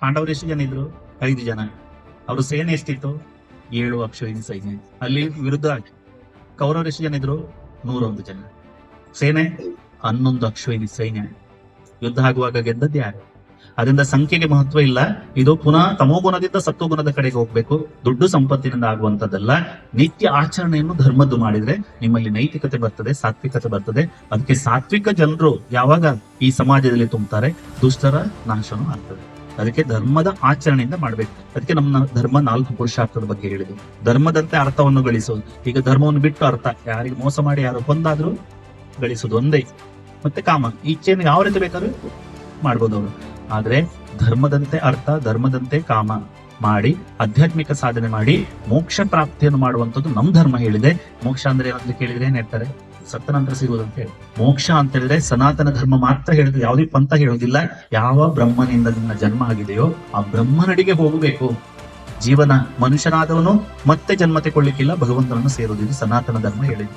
ಪಾಂಡವರು ಎಷ್ಟು ಜನ ಇದ್ರು? 5 ಜನ. ಅವ್ರ ಸೇನೆ ಎಷ್ಟಿತ್ತು? 7 ಅಕ್ಷೋಹಿಣಿ ಸೈನ್ಯ. ಅಲ್ಲಿ ವಿರುದ್ಧ ಕೌರವರು ಎಷ್ಟು ಜನ ಇದ್ರು? 101 ಜನ. ಸೇನೆ 11 ಅಕ್ಷೋಹಿಣಿ ಸೈನ್ಯ. ಯುದ್ಧ ಆಗುವಾಗ ಗೆದ್ದದ್ದು ಯಾರು? ಅದರಿಂದ ಸಂಖ್ಯೆಗೆ ಮಹತ್ವ ಇಲ್ಲ. ಇದು ಪುನಃ ತಮೋಗುಣದಿಂದ ಸತ್ವಗುಣದ ಕಡೆಗೆ ಹೋಗ್ಬೇಕು. ದುಡ್ಡು ಸಂಪತ್ತಿನಿಂದ ಆಗುವಂತದ್ದಲ್ಲ. ನಿತ್ಯ ಆಚರಣೆಯನ್ನು ಧರ್ಮದ್ದು ಮಾಡಿದ್ರೆ ನಿಮ್ಮಲ್ಲಿ ನೈತಿಕತೆ ಬರ್ತದೆ, ಸಾತ್ವಿಕತೆ ಬರ್ತದೆ. ಅದಕ್ಕೆ ಸಾತ್ವಿಕ ಜನರು ಯಾವಾಗ ಈ ಸಮಾಜದಲ್ಲಿ ತುಂಬುತ್ತಾರೆ, ದುಷ್ಟರ ನಾಶನೂ ಆಗ್ತದೆ. ಅದಕ್ಕೆ ಧರ್ಮದ ಆಚರಣೆಯಿಂದ ಮಾಡ್ಬೇಕು. ಅದಕ್ಕೆ ನಮ್ಮ ಧರ್ಮ 4 ಪುರುಷಾರ್ಥದ ಬಗ್ಗೆ ಹೇಳಿದೆ. ಧರ್ಮದಂತೆ ಅರ್ಥವನ್ನು ಗಳಿಸೋದು. ಈಗ ಧರ್ಮವನ್ನು ಬಿಟ್ಟು ಅರ್ಥ, ಯಾರಿಗೆ ಮೋಸ ಮಾಡಿ ಯಾರು ಕೊಂದಾದ್ರೂ ಗಳಿಸೋದು ಒಂದೇ. ಮತ್ತೆ ಕಾಮ, ಇಚ್ಛೆಯನ್ನು ಯಾವ ರೀತಿ ಬೇಕಾದ್ರೂ ಮಾಡ್ಬೋದು ಅವರು. ಆದ್ರೆ ಧರ್ಮದಂತೆ ಅರ್ಥ, ಧರ್ಮದಂತೆ ಕಾಮ ಮಾಡಿ ಆಧ್ಯಾತ್ಮಿಕ ಸಾಧನೆ ಮಾಡಿ ಮೋಕ್ಷ ಪ್ರಾಪ್ತಿಯನ್ನು ಮಾಡುವಂಥದ್ದು ನಮ್ಮ ಧರ್ಮ ಹೇಳಿದೆ. ಮೋಕ್ಷ ಅಂದ್ರೆ ಏನಂತ ಕೇಳಿದ್ರೆ ಏನ್ ಹೇಳ್ತಾರೆ? ಸತ್ತ ನಂತರ ಸಿಗುವುದಂತ ಹೇಳಿ. ಮೋಕ್ಷ ಅಂತ ಹೇಳಿದ್ರೆ ಸನಾತನ ಧರ್ಮ ಮಾತ್ರ ಹೇಳುದು, ಯಾವುದೇ ಪಂಥ ಹೇಳುವುದಿಲ್ಲ. ಯಾವ ಬ್ರಹ್ಮನಿಂದ ನಿನ್ನ ಜನ್ಮ ಆಗಿದೆಯೋ ಆ ಬ್ರಹ್ಮನಡಿಗೆ ಹೋಗಬೇಕು. ಜೀವನ ಮನುಷ್ಯನಾದವನು ಮತ್ತೆ ಜನ್ಮ ತಗೊಳ್ಳಿಕ್ಕಿಲ್ಲ, ಭಗವಂತನನ್ನು ಸೇರುವುದು. ಇದು ಸನಾತನ ಧರ್ಮ ಹೇಳಿದೆ.